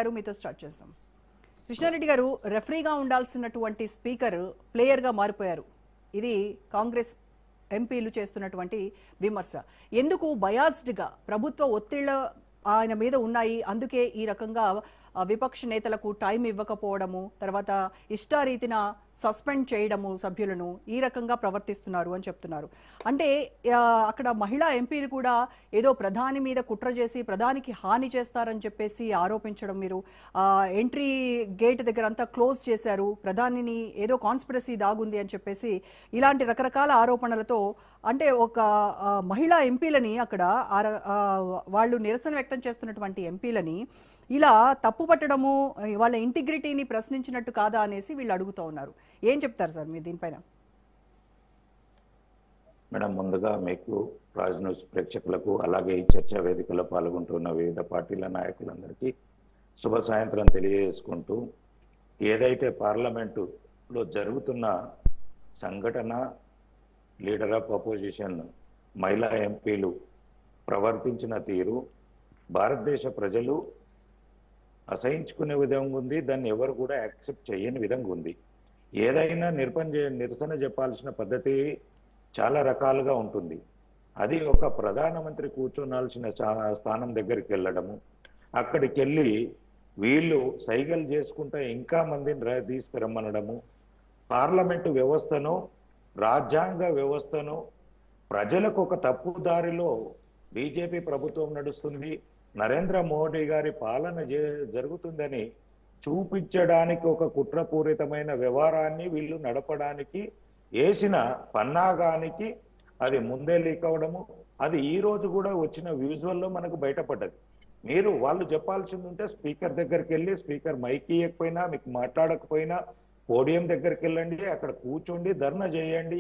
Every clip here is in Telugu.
గారు మీతో స్టార్ట్ చేస్తాం. కృష్ణారెడ్డి గారు, రెఫరీగా ఉండాల్సినటువంటి స్పీకర్ ప్లేయర్గా మారిపోయారు. ఇది కాంగ్రెస్ ఎంపీలు చేస్తున్నటువంటి విమర్శ. ఎందుకు బయాస్డ్గా ప్రభుత్వ ఒత్తిళ్ల ఆయన మీద ఉన్నాయి, అందుకే ఈ రకంగా విపక్ష నేతలకు టైం ఇవ్వకపోవడము, తర్వాత ఇష్టారీతిన సస్పెండ్ చేయడము సభ్యులను, ఈ రకంగా ప్రవర్తిస్తున్నారు అని చెప్తున్నారు. అంటే అక్కడ మహిళా ఎంపీలు కూడా ఏదో ప్రధాని మీద కుట్ర చేసి ప్రధానికి హాని చేస్తారని చెప్పేసి ఆరోపించడం, మీరు ఎంట్రీ గేట్ దగ్గర అంతా క్లోజ్ చేశారు, ప్రధానిని ఏదో కాన్స్పిరసీ దాగుంది అని చెప్పేసి ఇలాంటి రకరకాల ఆరోపణలతో అంటే ఒక మహిళా ఎంపీలని అక్కడ వాళ్ళు నిరసన వ్యక్తం చేస్తున్నటువంటి ఎంపీలని ఇలా తప్పు పట్టడము, వాళ్ళ ఇంటిగ్రిటీని ప్రశ్నించినట్టు కాదా అనేసి వీళ్ళు అడుగుతూ ఉన్నారు. ఏం చెప్తారు సార్ మీరు దీనిపైన? మేడం, ముందుగా మీకు రాజ్ న్యూస్ ప్రేక్షకులకు, అలాగే ఈ చర్చా వేదికలో పాల్గొంటున్న వివిధ పార్టీల నాయకులందరికీ శుభ సాయంత్రం తెలియజేసుకుంటూ, ఏదైతే పార్లమెంటులో జరుగుతున్న సంఘటన, లీడర్ ఆఫ్ అపోజిషన్ మహిళా ఎంపీలు ప్రవర్తించిన తీరు భారతదేశ ప్రజలు అసహించుకునే విధంగా ఉంది. దాన్ని ఎవరు కూడా యాక్సెప్ట్ చేయని విధంగా ఉంది. ఏదైనా నిరసన చెప్పాల్సిన పద్ధతి చాలా రకాలుగా ఉంటుంది. అది ఒక ప్రధానమంత్రి కూర్చోనాల్సిన స్థానం దగ్గరికి వెళ్ళడము, అక్కడికి వెళ్ళి వీళ్ళు సైగలు చేసుకుంటా ఇంకా మందిని తీసుకురమ్మనడము, పార్లమెంటు వ్యవస్థను, రాజ్యాంగ వ్యవస్థను ప్రజలకు ఒక తప్పు దారిలో బీజేపీ ప్రభుత్వం నడుస్తుంది, నరేంద్ర మోడీ గారి పాలన జరుగుతుందని చూపించడానికి ఒక కుట్రపూరితమైన వ్యవహారాన్ని వీళ్ళు నడపడానికి వేసిన పన్నాగానికి అది ముందే లీక్ అవడము, అది ఈ రోజు కూడా వచ్చిన విజువల్లో మనకు బయటపడ్డది. వాళ్ళు చెప్పాల్సింది ఉంటే స్పీకర్ దగ్గరికి వెళ్ళి, స్పీకర్ మైక్ ఇవ్వకపోయినా, మీకు మాట్లాడకపోయినా పోడియం దగ్గరికి వెళ్ళండి, అక్కడ కూర్చోండి, ధర్నా చేయండి,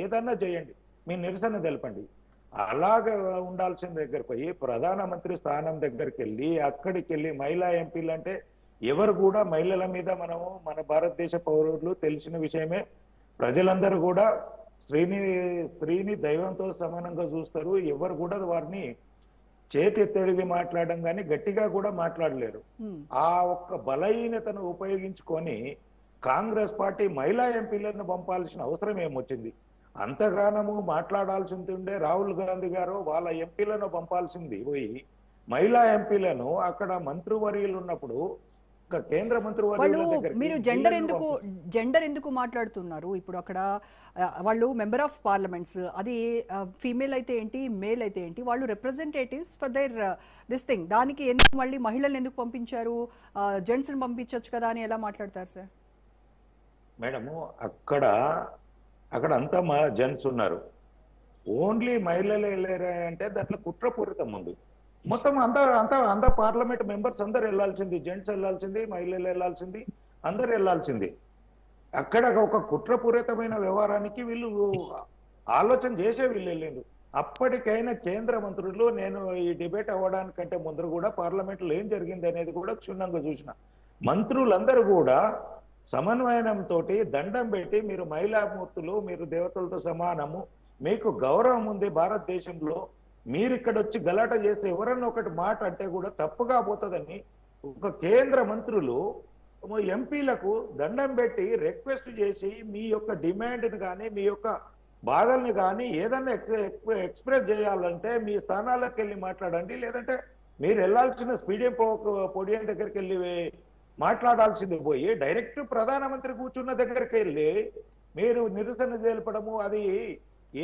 ఏదన్నా చేయండి, మీ నిరసన తెలపండి. అలాగే ఉండాల్సిన దగ్గర పోయి ప్రధానమంత్రి స్థానం దగ్గరికి వెళ్ళి, అక్కడికి వెళ్ళి మహిళా ఎంపీలు అంటే ఎవరు కూడా మహిళల మీద మన భారతదేశ పౌరులు తెలిసిన విషయమే, ప్రజలందరూ కూడా స్త్రీని దైవంతో సమానంగా చూస్తారు. ఎవరు కూడా వారిని చేతెత్తడిది మాట్లాడడం కానీ గట్టిగా కూడా మాట్లాడలేరు. ఆ ఒక్క బలహీనతను ఉపయోగించుకొని కాంగ్రెస్ పార్టీ మహిళా ఎంపీలను పంపాల్సిన అవసరం ఏమొచ్చింది? అంతగానము మాట్లాడాల్సింది ఉండే రాహుల్ గాంధీ గారు వాళ్ళ ఎంపీలను పంపాల్సింది పోయి మహిళా ఎంపీలను అక్కడ మంత్రివర్యులు ఉన్నప్పుడు కేంద్ర మంత్రివర్యులు మీరు జెండర్ ఎందుకు మాట్లాడుతున్నారు? ఇప్పుడు అక్కడ వాళ్ళు మెంబర్ ఆఫ్ పార్లమెంట్స్, అది ఫీమేల్ అయితే ఏంటి, మేల్ అయితే ఏంటి, వాళ్ళు representatives for their this thing. దానికి ఎందుకు మళ్ళీ మహిళలను ఎందుకు పంపించారు, జెంట్స్ని పంపించవచ్చు కదా అని ఎలా మాట్లాడతారు సార్? మేడము, అక్కడ అంతా మా జెంట్స్ ఉన్నారు, ఓన్లీ మహిళలు వెళ్ళారు అంటే దాంట్లో కుట్రపూరితం ఉంది. మొత్తం అంతా పార్లమెంట్ మెంబర్స్ అందరు వెళ్ళాల్సింది, జెంట్స్ వెళ్ళాల్సింది, మహిళలు వెళ్ళాల్సింది, అందరు వెళ్ళాల్సింది. అక్కడ ఒక కుట్రపూరితమైన వ్యవహారానికి వీళ్ళు ఆలోచన చేసే వీళ్ళు వెళ్ళిండు. అప్పటికైనా కేంద్ర మంత్రులు, నేను ఈ డిబేట్ అవ్వడానికంటే ముందర కూడా పార్లమెంట్లో ఏం జరిగింది అనేది కూడా క్షుణ్ణంగా చూసిన మంత్రులందరూ కూడా సమన్వయంతో దండం పెట్టి, మీరు మహిళామూర్తులు, మీరు దేవతలతో సమానము, మీకు గౌరవం ఉంది భారతదేశంలో, మీరు ఇక్కడ వచ్చి గలాట చేస్తే ఎవరన్నా ఒకటి మాట అంటే కూడా తప్పుగా పోతుందని ఒక కేంద్ర మంత్రులు ఎంపీలకు దండం పెట్టి రిక్వెస్ట్ చేసి, మీ యొక్క డిమాండ్ని కానీ, మీ యొక్క బాధల్ని కానీ ఏదన్నా ఎక్స్ప్రెస్ చేయాలంటే మీ స్థానాలకు వెళ్ళి మాట్లాడండి, లేదంటే మీరు వెళ్ళాల్సిన పోడియం దగ్గరికి వెళ్ళి మాట్లాడాల్సింది పోయి డైరెక్ట్ ప్రధానమంత్రి కూర్చున్న దగ్గరికి వెళ్ళి మీరు నిరసన తెలపడము, అది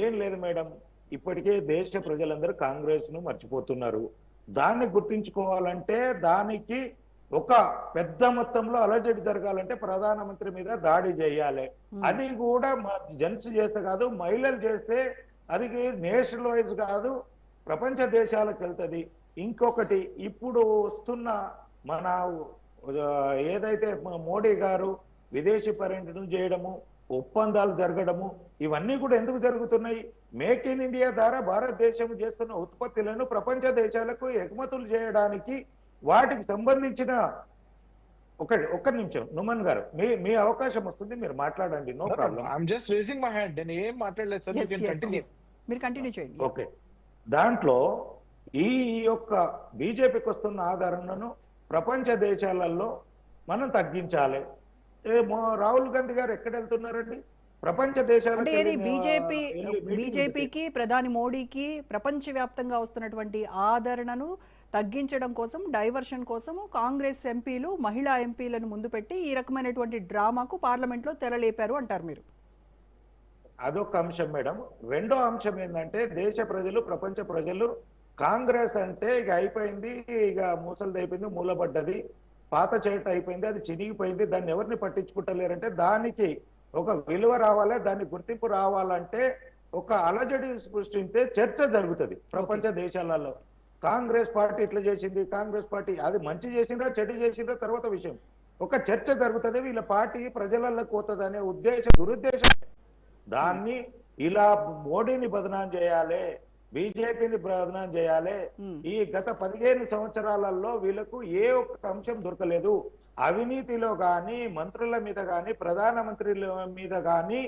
ఏం లేదు మేడం. ఇప్పటికే దేశ ప్రజలందరూ కాంగ్రెస్ ను మర్చిపోతున్నారు. దాన్ని గుర్తించుకోవాలంటే దానికి ఒక పెద్ద మొత్తంలో అలజడి జరగాలంటే ప్రధానమంత్రి మీద దాడి చేయాలి. అది కూడా జెంట్స్ చేస్తే కాదు, మహిళలు చేస్తే అది నేషనల్ వైజ్ కాదు, ప్రపంచ దేశాలకు వెళ్తుంది. ఇంకొకటి, ఇప్పుడు వస్తున్న మన ఏదైతే మోడీ గారు విదేశీ పర్యటన చేయడము, ఒప్పందాలు జరగడము, ఇవన్నీ కూడా ఎందుకు జరుగుతున్నాయి? మేక్ ఇన్ ఇండియా ద్వారా భారతదేశం చేస్తున్న ఉత్పత్తులను ప్రపంచ దేశాలకు ఎగుమతులు చేయడానికి, వాటికి సంబంధించిన ఒక్క నిమిషం నుమన్ గారు, మీ అవకాశం వస్తుంది, మీరు మాట్లాడండి. No problem. I am just raising my hand. నేను ఏం మాట్లాడలేదు సార్, మీరు కంటిన్యూ చేయండి. ఓకే, దాంట్లో ఈ యొక్క బీజేపీకి వస్తున్న ఆదరణను ప్రపంచ దేశాలలో మనం తగ్గించాలి. రాహుల్ గాంధీ గారు ఎక్కడ వెళ్తున్నారండి? ప్రపంచ దేశాలకు అంటే ఏది వెళ్ళి బీజేపీకి ప్రధాని మోడీకి ప్రపంచవ్యాప్తంగా వస్తున్నటువంటి ఆదరణను తగ్గించడం కోసం, డైవర్షన్ కోసము కాంగ్రెస్ ఎంపీలు మహిళా ఎంపీలను ముందు పెట్టి ఈ రకమైనటువంటి డ్రామాకు పార్లమెంట్లో తెరలేపారు అంటారు మీరు. అదొక అంశం మేడం. రెండో అంశం ఏంటంటే దేశ ప్రజలు, ప్రపంచ ప్రజలు కాంగ్రెస్ అంటే ఇక అయిపోయింది, ఇక మూసలది అయిపోయింది, మూలబడ్డది, పాత చేట అయిపోయింది, అది చినిగిపోయింది, దాన్ని ఎవరిని పట్టించుకుంటలేరంటే దానికి ఒక విలువ రావాలి, దాన్ని గుర్తింపు రావాలంటే ఒక అలజడి సృష్టించే చర్చ జరుగుతుంది ప్రపంచ దేశాలలో. కాంగ్రెస్ పార్టీ ఇట్లా చేసింది, కాంగ్రెస్ పార్టీ అది మంచి చేసిందా చెడు చేసిందా తర్వాత విషయం. ఒక చర్చ జరుగుతుంది, వీళ్ళ పార్టీ ప్రజలకు పోతుంది అనే దురుద్దేశం. దాన్ని ఇలా మోడీని బదనాం చేయాలి, బీజేపీని బదనాం చేయాలి. ఈ గత 15 సంవత్సరాలలో వీళ్ళకు ఏ ఒక్క అంశం దొరకలేదు. అవినీతిలో కానీ, మంత్రుల మీద కానీ, ప్రధానమంత్రుల మీద కానీ,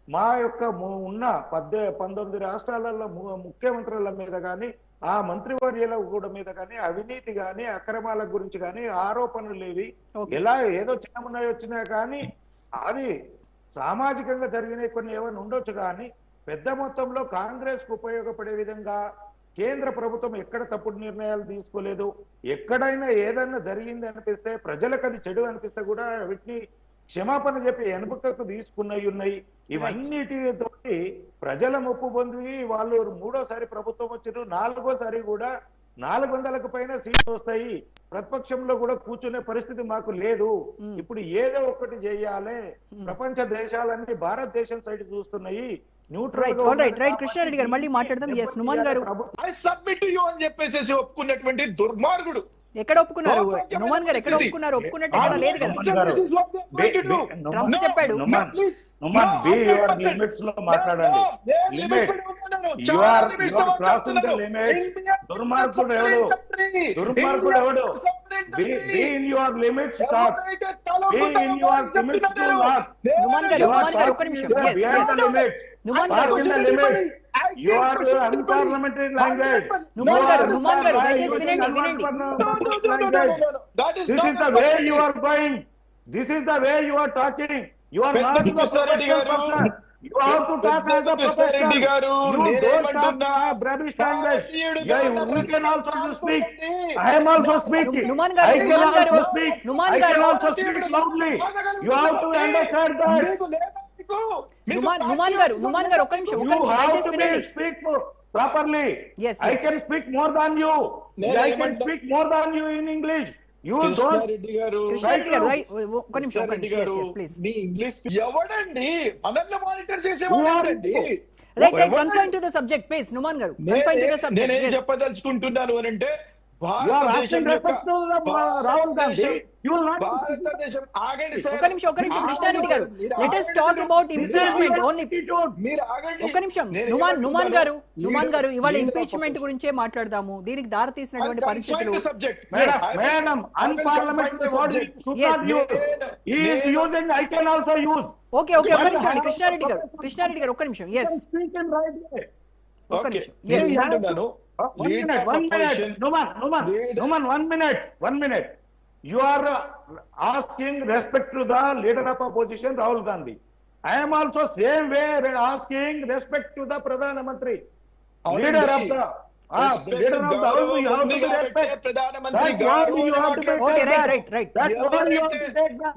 మా యొక్క ఉన్న 19 రాష్ట్రాలలో ముఖ్యమంత్రుల మీద కానీ, ఆ మంత్రివర్యుల కూడా మీద కానీ అవినీతి కానీ, అక్రమాల గురించి కానీ ఆరోపణలు లేవి. ఎలా ఏదో చిన్నమున్నాయి వచ్చినా కానీ అది సామాజికంగా జరిగిన కొన్ని ఏమైనా ఉండొచ్చు, కానీ పెద్ద మొత్తంలో కాంగ్రెస్ కు ఉపయోగపడే విధంగా కేంద్ర ప్రభుత్వం ఎక్కడ తప్పుడు నిర్ణయాలు తీసుకోలేదు. ఎక్కడైనా ఏదైనా జరిగింది అనిపిస్తే, ప్రజలకు అది చెడు అనిపిస్తే కూడా వీటిని క్షమాపణ చెప్పి వెనుకకు తీసుకున్నాయి. ఇవన్నిటితోటి ప్రజల ముప్పు పొంది వాళ్ళు 3వ ప్రభుత్వం వచ్చిన 4వ కూడా 400కు పైన సీట్లు వస్తాయి. ప్రతిపక్షంలో కూడా కూర్చునే పరిస్థితి మాకు లేదు. ఇప్పుడు ఏదో ఒకటి చేయాలి. ప్రపంచ దేశాలన్నీ భారతదేశం సైడ్ చూస్తున్నాయి. కృష్ణారెడ్డి గారు మళ్ళీ మాట్లాడదాం. ఎస్ నుమాన్ గారు, ఐ సబ్మిట్ యు అని చెప్పేసి ఒప్పుకున్నటువంటి దుర్మార్గుడు ఎక్కడ ఒప్పుకున్నారు? నుమాన్ గారు ఎక్కడ ఒప్పుకున్నారు? ఒప్పుకున్నట్టు ఎక్కడ లేదు కదా. ట్రంప్ చెప్పాడు. దుర్మార్గుడు ఎవడు? దుర్మార్గుడు ఎవడు? నుమాన్ గారు ఒక్క నిమిషం. నుమాన్ గారు దయచేసి వినండి. This is the way you are going. This is the way you are talking. You are not the professional person. You have to talk as a professional. You don't talk British language. We can also speak. I am also speaking. I can also speak. I can also speak loudly. You have to understand that. Numan గారు ఒక్క నిమిషం దయచేసి వినండి. Speak properly. Yes. I can speak more than you. I can speak more than you in English. You don't. Krishna Reddy గారు ఒక్క నిమిషం ప్లీజ్. మీ ఇంగ్లీష్ ఎవడండి మనల్ని మానిటర్ చేసేవాడండి? Right confine to the subject please. Numan garu confine to the subject. నేనేం చెప్పదలుచుకుంటున్నాను అని అంటే భారతదేశం ఆగండి ఒక్క నిమిషం కృష్ణారెడ్డి గారు, let us talk about impeachment only. మీరు ఆగండి ఒక్క నిమిషం. నుమాన్ గారు ఇవాళ ఇంపీచ్మెంట్ గురించే మాట్లాడదాము. దీనికి దారి తీసినటువంటి పరిస్థితులు. ఓకే ఒక్క నిమిషం అండి కృష్ణారెడ్డి గారు ఒక్క నిమిషం. ఎస్ ఒక్క నిమిషం. One minute. You are asking respect to the leader of opposition, Rahul Gandhi. I am also same way asking respect to the Pradhan Mantri, leader of the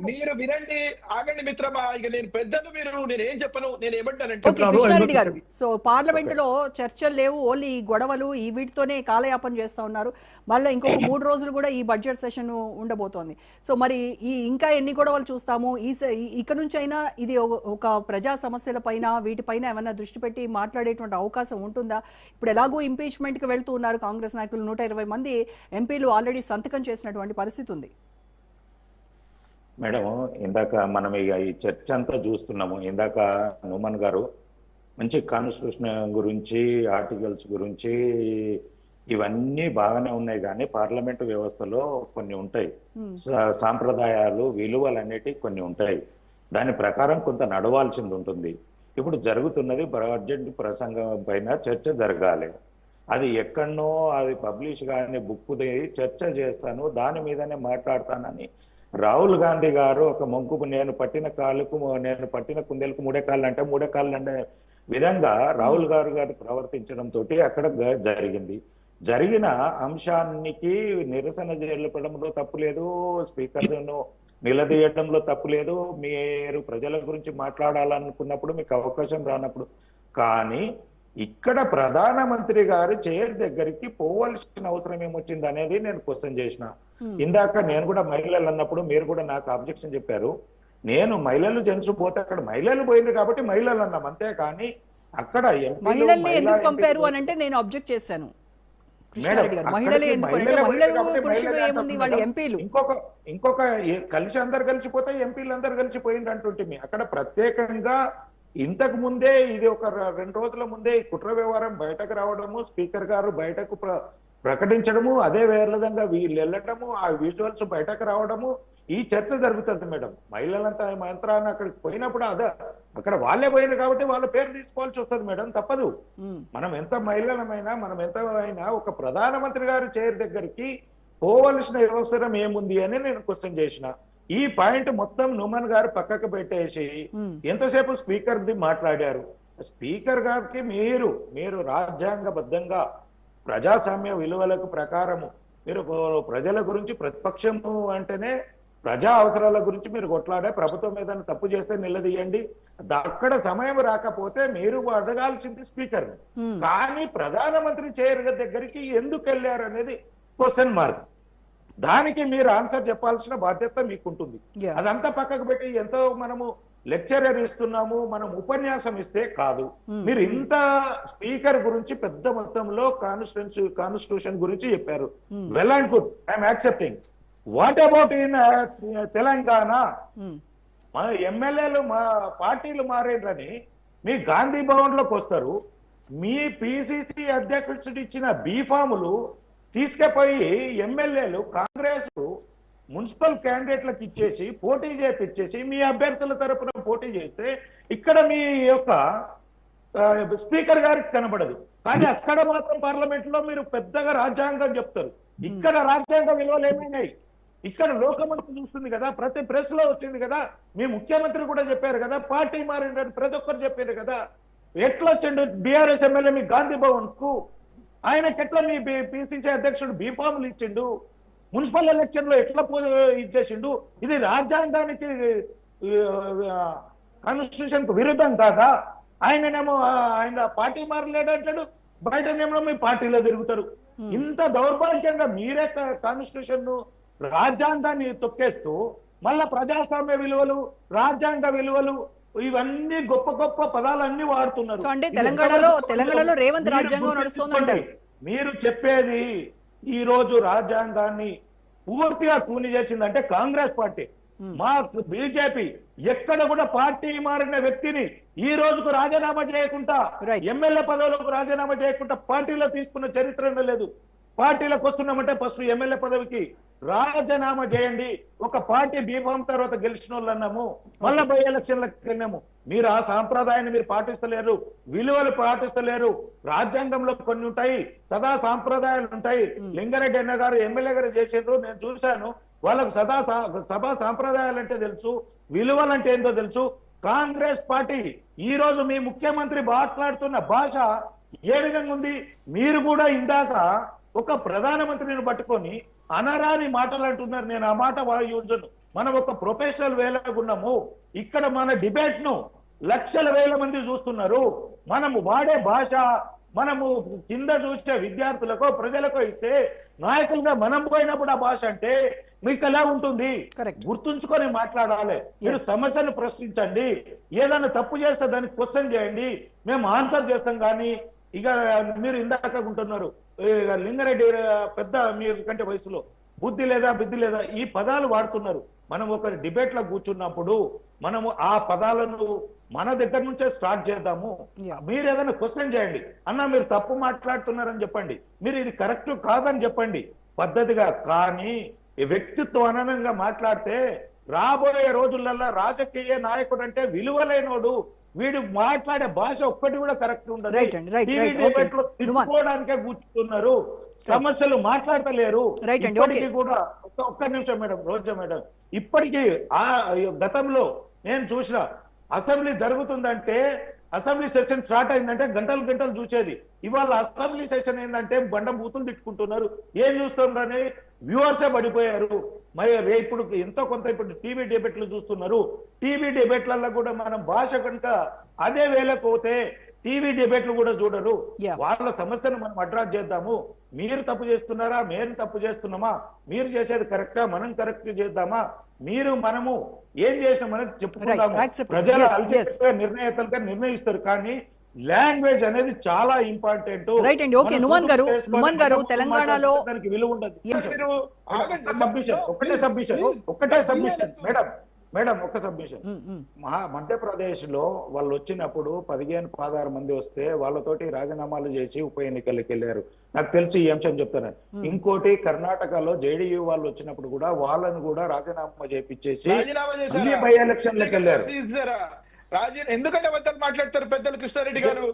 మీరు వినండి. ఆగండి మిత్రమా, ఇక నేను పెద్దలు, నేనేం చెప్పను. నేను ఏమంటానంటే కృష్ణారెడ్డి గారు, సో పార్లమెంట్ లో చర్చలు లేవు, ఓన్లీ ఈ గొడవలు ఈ వీటితోనే కాలయాపన చేస్తా ఉన్నారు. మళ్ళీ ఇంకొక 3 రోజులు కూడా ఈ బడ్జెట్ సెషన్ ఉండబోతోంది. సో మరి ఈ ఇంకా ఎన్ని గొడవలు చూస్తాము? ఇక నుంచి అయినా ఇది ఒక ప్రజా సమస్యల పైన వీటిపైన ఏమైనా దృష్టి పెట్టి మాట్లాడేటువంటి అవకాశం ఉంటుందా? ఇప్పుడు ఎలాగో ఇంపీచ్మెంట్ కి వెళ్తూ ఉన్నారు కాంగ్రెస్ నాయకులు. 120 మంది ఎంపీలు ఆల్రెడీ సంతకం చేసినటువంటి పరిస్థితి ఉంది. మేడం, ఇందాక మనం ఇక ఈ చర్చ అంతా చూస్తున్నాము. ఇందాక నుమాన్ గారు మంచి కాన్స్టిట్యూషన్ గురించి, ఆర్టికల్స్ గురించి ఇవన్నీ బాగానే ఉన్నాయి, కానీ పార్లమెంటు వ్యవస్థలో కొన్ని ఉంటాయి, సాంప్రదాయాలు, విలువలు అనేటివి కొన్ని ఉంటాయి. దాని ప్రకారం కొంత నడవాల్సింది ఉంటుంది. ఇప్పుడు జరుగుతున్నది బడ్జెట్ ప్రసంగం పైన చర్చ జరగాలి. అది ఎక్కడనో అది పబ్లిష్ కానీ బుక్ చర్చ చేస్తాను, దాని మీదనే మాట్లాడతానని రాహుల్ గాంధీ గారు ఒక మొగ్గుకు నేను పట్టిన కుందేలకు మూడే కాళ్ళు అంటే మూడే కాళ్ళు అంటే విధంగా రాహుల్ గారు ప్రవర్తించడం తోటి అక్కడ జరిగింది. జరిగిన అంశానికి నిరసన తెలపడంలో తప్పు లేదు, స్పీకర్ను నిలదీయడంలో తప్పు లేదు. మీరు ప్రజల గురించి మాట్లాడాలనుకున్నప్పుడు మీకు అవకాశం రానప్పుడు. కానీ ఇక్కడ ప్రధానమంత్రి గారు చైర్ దగ్గరికి పోవలసిన అవసరం ఏమొచ్చింది అనేది నేను క్వశ్చన్ చేసిన. ఇందాక నేను కూడా మహిళలు అన్నప్పుడు మీరు కూడా నాకు అబ్జెక్షన్ చెప్పారు. నేను మహిళలు జెంట్స్ పోతే అక్కడ మహిళలు పోయింది కాబట్టి మహిళలు అన్నాం, అంతే కానీ అక్కడ మహిళల్ని ఎందుకు పంపారు అని అంటే నేను అబ్జెక్ట్ చేశాను కృష్ణారెడ్డి గారు. మహిళలే ఎందుకు అంటే మహిళలు పురుషులు ఏముంది, వాళ్ళు ఎంపీలు. ఇంకొక కలిసి అందరు కలిసిపోతే ఎంపీలు అందరు కలిసిపోయింది అంటుంటే అక్కడ ప్రత్యేకంగా ఇంతకు ముందే ఇది ఒక 2 రోజుల ముందే ఈ కుట్ర వ్యవహారం బయటకు రావడము, స్పీకర్ గారు బయటకు ప్రకటించడము, అదే విధంగా వీళ్ళు వెళ్ళటము, ఆ విజువల్స్ బయటకు రావడము, ఈ చర్చ జరుగుతుంది మేడం. మహిళలంతా మంత్రాన్ని అక్కడికి పోయినప్పుడు అక్కడ వాళ్ళే పోయినారు కాబట్టి వాళ్ళ పేరు తీసుకోవాల్సి వస్తుంది మేడం, తప్పదు. మనం ఎంత మహిళలమైనా మనం ఎంత అయినా ఒక ప్రధానమంత్రి గారి చైర్ దగ్గరికి పోవలసిన అవసరం ఏముంది అని నేను క్వశ్చన్ చేసిన. ఈ పాయింట్ మొత్తం నుమన్ గారు పక్కకు పెట్టేసి ఎంతసేపు స్పీకర్ ది మాట్లాడారు. స్పీకర్ గారికి మీరు రాజ్యాంగబద్ధంగా ప్రజాస్వామ్య విలువలకు ప్రకారము మీరు ప్రజల గురించి, ప్రతిపక్షము అంటేనే ప్రజా అవసరాల గురించి మీరు కొట్లాడే, ప్రభుత్వం ఏదైనా తప్పు చేస్తే నిలదీయండి. అక్కడ సమయం రాకపోతే మీరు అడగాల్సింది స్పీకర్. కానీ ప్రధానమంత్రి చైర్ దగ్గరికి ఎందుకు వెళ్ళారు అనేది క్వశ్చన్ మార్క్. దానికి మీరు ఆన్సర్ చెప్పాల్సిన బాధ్యత మీకుంటుంది. అదంతా పక్కకు పెట్టి ఎంతో మనము లెక్చరర్ ఇస్తున్నాము, మనం ఉపన్యాసం ఇస్తే కాదు. మీరు ఇంత స్పీకర్ గురించి పెద్ద మొత్తంలో కాన్స్టిట్యూషన్ గురించి చెప్పారు. Well and good, I'm accepting. What about in Telangana? మా ఎమ్మెల్యేలు మా పార్టీలు మారేండ్రని మీ గాంధీ భవన్ లోకి వస్తారు, మీ పిసిసి అధ్యక్షుడు ఇచ్చిన బీఫాములు తీసుకుపోయి ఎమ్మెల్యేలు కాంగ్రెస్ మున్సిపల్ క్యాండిడేట్లకు ఇచ్చేసి పోటీ చేపించేసి మీ అభ్యర్థుల తరపున పోటీ చేస్తే ఇక్కడ మీ యొక్క స్పీకర్ గారికి కనబడదు. కానీ అక్కడ మాత్రం పార్లమెంట్ లో మీరు పెద్దగా రాజ్యాంగం చెప్తారు. ఇక్కడ రాజ్యాంగ విలువలు ఏమైనాయి? ఇక్కడ లోకమంత్రి చూస్తుంది కదా, ప్రతి ప్రెస్ లో వచ్చింది కదా, మీ ముఖ్యమంత్రి కూడా చెప్పారు కదా, పార్టీ మారిందని ప్రతి ఒక్కరు చెప్పారు కదా. ఎట్లా వచ్చిండు బీఆర్ఎస్ ఎమ్మెల్యే మీ గాంధీ భవన్ కు? ఆయనకి ఎట్లా మీ పిసిసి అధ్యక్షుడు బీఫాములు ఇచ్చిండు? మున్సిపల్ ఎలక్షన్ లో ఎట్లా ఇచ్చేసిండు? ఇది రాజ్యాంగానికి కాన్స్టిట్యూషన్ కు విరుద్ధం కాదా? ఆయన పార్టీ మారలేడంటాడు, బయటనేమో మీ పార్టీలో తిరుగుతారు. ఇంత దౌర్భాగ్యంగా మీరే కాన్స్టిట్యూషన్ ను, రాజ్యాంగాన్ని తొక్కేస్తూ మళ్ళా ప్రజాస్వామ్య విలువలు, రాజ్యాంగ విలువలు, ఇవన్నీ గొప్ప గొప్ప పదాలన్నీ వాడుతున్నారు. అంటే తెలంగాణలో రేవంత్ రాజ్యాంగం నడుస్తుందంటారు. మీరు చెప్పేది ఈ రోజు రాజ్యాంగాన్ని పూర్తిగా కూని చేసిందంటే కాంగ్రెస్ పార్టీ. మా బీజేపీ ఎక్కడ కూడా పార్టీ మారిన వ్యక్తిని ఈ రోజుకు రాజీనామా చేయకుండా, ఎమ్మెల్యే పదవులకు రాజీనామా చేయకుండా పార్టీలో తీసుకున్న చరిత్ర లేదు. పార్టీలకు వస్తున్నామంటే ఫస్ట్ ఎమ్మెల్యే పదవికి రాజీనామా చేయండి. ఒక పార్టీ బీఫామ్ తర్వాత గెలిచిన వాళ్ళు అన్నాము, మళ్ళా బై ఎలక్షన్లకు వెళ్ళాము. మీరు ఆ సాంప్రదాయాన్ని మీరు పాటిస్తలేరు, విలువలు పాటిస్తలేరు. రాజ్యాంగంలో కొన్ని ఉంటాయి, సదా సాంప్రదాయాలు ఉంటాయి. లింగారెడ్డి అన్న గారు ఎమ్మెల్యే గారు చేసేది నేను చూశాను. వాళ్ళకు సభా సాంప్రదాయాలు అంటే తెలుసు, విలువలు అంటే ఏంటో తెలుసు. కాంగ్రెస్ పార్టీ ఈ రోజు మీ ముఖ్యమంత్రి మాట్లాడుతున్న భాష ఏ విధంగా ఉంది? మీరు కూడా ఇందాక ఒక ప్రధానమంత్రిని పట్టుకొని అనరాని మాటలు అంటున్నారు. నేను ఆ మాట యూజను. మనం ఒక ప్రొఫెషనల్ వేలాగా ఉన్నాము. ఇక్కడ మన డిబేట్ ను లక్షల వేల మంది చూస్తున్నారు. మనము వాడే భాష మనము కింద చూసే విద్యార్థులకో ప్రజలకో ఇస్తే, నాయకులుగా మనం పోయినప్పుడు ఆ భాష అంటే మీకు ఎలా ఉంటుంది? గుర్తుంచుకొని మాట్లాడాలి. మీరు సమస్యను ప్రశ్నించండి, ఏదైనా తప్పు చేస్తే దానికి క్వశ్చన్ చేయండి, మేము ఆన్సర్ చేస్తాం. కానీ ఇక మీరు ఇందాక ఉంటున్నారు, లింగారెడ్డి పెద్ద మీరు కంటే వయసులో బుద్ధి లేదా ఈ పదాలు వాడుతున్నారు. మనం ఒక డిబేట్ లో కూర్చున్నప్పుడు మనము ఆ పదాలను మన దగ్గర నుంచే స్టార్ట్ చేద్దాము. మీరు ఏదైనా క్వశ్చన్ చేయండి, అన్న మీరు తప్పు మాట్లాడుతున్నారని చెప్పండి, మీరు ఇది కరెక్ట్ కాదని చెప్పండి పద్ధతిగా. కానీ వ్యక్తిత్వ అననంగా మాట్లాడితే రాబోయే రోజులలో రాజకీయ నాయకుడు అంటే విలువలేనోడు, వీడు మాట్లాడే భాష ఒక్కటి కూడా కరెక్ట్ ఉండదు. Right అండి, right, TV right, okay. Debate లో తిట్టుకోవడానికే కూర్చున్నారు, సమస్యలు మాట్లాడతలేరు. Right అండి, ఇప్పటికీ okay. కూడా ఒక్క నిమిషం మేడం, రోజా మేడం, ఇప్పటికీ ఆ గతంలో నేను చూసిన అసెంబ్లీ జరుగుతుందంటే, అసెంబ్లీ సెషన్ స్టార్ట్ అయిందంటే గంటలు గంటలు చూసేది. ఇవాళ అసెంబ్లీ సెషన్ ఏంటంటే బండ బూతులు తిట్టుకుంటున్నారు. ఏం చూస్తుందని వ్యూవర్సే పడిపోయారు. మరి ఇప్పుడు ఎంతో కొంత ఇప్పుడు టీవీ డిబేట్లు చూస్తున్నారు. టీవీ డిబేట్లలో కూడా మనం భాష కనుక అదే వేళకు పోతే టీవీ డిబేట్లు కూడా చూడరు. Yeah. వాళ్ళ సమస్యను మనం అడ్రస్ చేద్దాము. మీరు తప్పు చేస్తున్నారా, మేము తప్పు చేస్తున్నామా, మీరు చేసేది కరెక్టా, మనం కరెక్ట్ చేద్దామా, మీరు మనము ఏం చేసినామనేది చెప్పుకుందాము. Right, accept. ప్రజల Yes, అల్టిమేట్గా నిర్ణేతలుగా నిర్ణయిస్తారు. కానీ లాంగ్వేజ్ అనేది చాలా ఇంపార్టెంట్. రైట్ అండి, ఓకే. నుమాన్ గారు తెలంగాణలో దానికి విలువ ఉండదు. మీరు ఆగండి. సబ్మిషన్ ఒకటే సబ్మిషన్ మేడం ఒక్క సబ్మిషన్. మధ్యప్రదేశ్ లో వాళ్ళు వచ్చినప్పుడు 15-16 మంది వస్తే వాళ్ళతోటి రాజీనామాలు చేసి ఉప ఎన్నికలకు వెళ్ళారు. నాకు తెలిసి ఈ అంశం చెప్తాను. ఇంకోటి కర్ణాటకలో జేడీయూ వాళ్ళు వచ్చినప్పుడు కూడా వాళ్ళని కూడా రాజీనామా చేపించేసి బై ఎలక్షన్లకు వెళ్ళారు. ఎందుకంటే అబద్ధాలు మాట్లాడతారు పెద్దలు కృష్ణారెడ్డి గారు?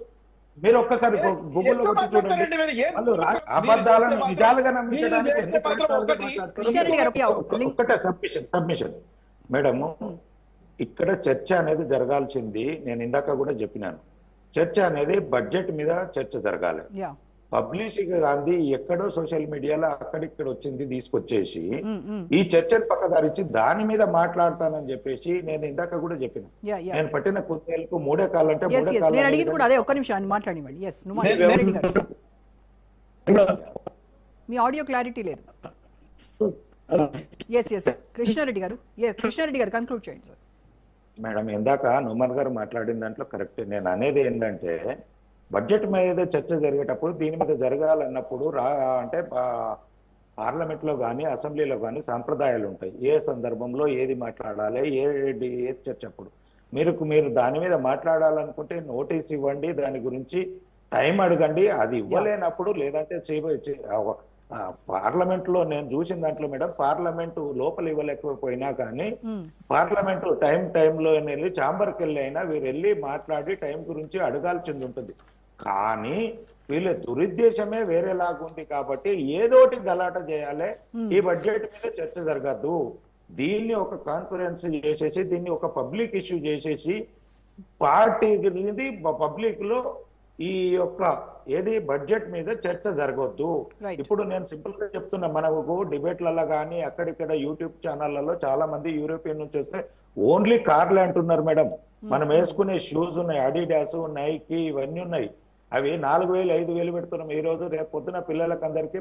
మీరు ఒక్కసారి గూగుల్లో కొట్టి చూడండి. వాళ్ళు అబద్ధాలను నిజాలుగా నమ్మించడానికి ఒక్కటే సబ్మిషన్ మేడం. ఇక్కడ చర్చ అనేది జరగాల్సింది, నేను ఇందాక కూడా చెప్పినాను, చర్చ అనేది బడ్జెట్ మీద చర్చ జరగాలి. పబ్లిసిటీ గాంధీ ఎక్కడో సోషల్ మీడియాలో అక్కడిక్కడ వచ్చింది తీసుకొచ్చేసి ఈ చర్చను పక్కదారించి దాని మీద మాట్లాడతానని చెప్పేసి నేను ఇందాక కూడా చెప్పిన, నేను పట్టిన కుర్చీలకు 3 కాళ్ళు అంటే 3 కాళ్ళు. నేను అడిగింది కూడా అదే, ఒక్క నిమిషం మాట్లాడివ్వండి. ఎస్, మీ ఆడియో క్లారిటీ లేదు. ఎస్ కృష్ణారెడ్డి గారు కన్క్లూడ్ చేయండి సార్. మేడం ఇందాక నుమాన్ గారు మాట్లాడిన దాంట్లో కరెక్ట్. నేను అనేది ఏంటంటే బడ్జెట్ మీద చర్చ జరిగేటప్పుడు దీని మీద జరగాలన్నప్పుడు అంటే పార్లమెంట్ లో కానీ అసెంబ్లీలో కానీ సాంప్రదాయాలు ఉంటాయి. ఏ సందర్భంలో ఏది మాట్లాడాలి, ఏది చర్చ. అప్పుడు మీరు దాని మీద మాట్లాడాలనుకుంటే నోటీస్ ఇవ్వండి, దాని గురించి టైం అడగండి. అది ఇవ్వలేనప్పుడు లేదంటే పార్లమెంట్ లో నేను చూసిన దాంట్లో మేడం, పార్లమెంట్ లోపల ఇవ్వలేకపోయినా కానీ పార్లమెంట్ టైంలో వెళ్ళి ఛాంబర్కి వెళ్ళి అయినా వీరు వెళ్ళి మాట్లాడి టైం గురించి అడగాల్సింది ఉంటుంది. కానీ వీళ్ళ దురుద్దేశమే వేరేలాగుంది కాబట్టి ఏదోటి గలాట చేయాలి, ఈ బడ్జెట్ మీద చర్చ జరగద్దు, దీన్ని ఒక కాన్ఫరెన్స్ చేసేసి దీన్ని ఒక పబ్లిక్ ఇష్యూ చేసేసి పార్టీ పబ్లిక్ లో ఈ యొక్క ఏది బడ్జెట్ మీద చర్చ జరగొద్దు. ఇప్పుడు నేను సింపుల్ గా చెప్తున్నా, మనకు డిబేట్లలో కానీ అక్కడిక్కడ యూట్యూబ్ ఛానళ్లలో చాలా మంది యూరోపియన్ నుంచి వస్తే ఓన్లీ కార్లే అంటున్నారు మేడం. మనం వేసుకునే షూస్ ఉన్నాయి, అడిడాస్, నైకి, ఇవన్నీ ఉన్నాయి. అవి 4000, 5000 పెడుతున్నాం ఈ రోజు. రేపు పొద్దున పిల్లలకు అందరికీ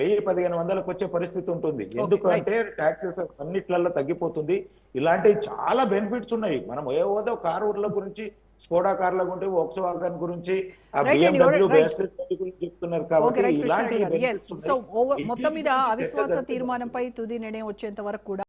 1000-1500 వచ్చే పరిస్థితి ఉంటుంది. ఎందుకంటే ట్యాక్సెస్ అన్నిట్లలో తగ్గిపోతుంది. ఇలాంటివి చాలా బెనిఫిట్స్ ఉన్నాయి. మనం ఏవోదో కారుల గురించి, స్కోడా కార్ల గురించి, వోక్స్ వాగన్ గురించి, చెప్తున్నారు. కాబట్టి ఇలాంటి మొత్తం మీద అవిశ్వాస తీర్మానంపై తుది నిర్ణయం వచ్చేంత వరకు కూడా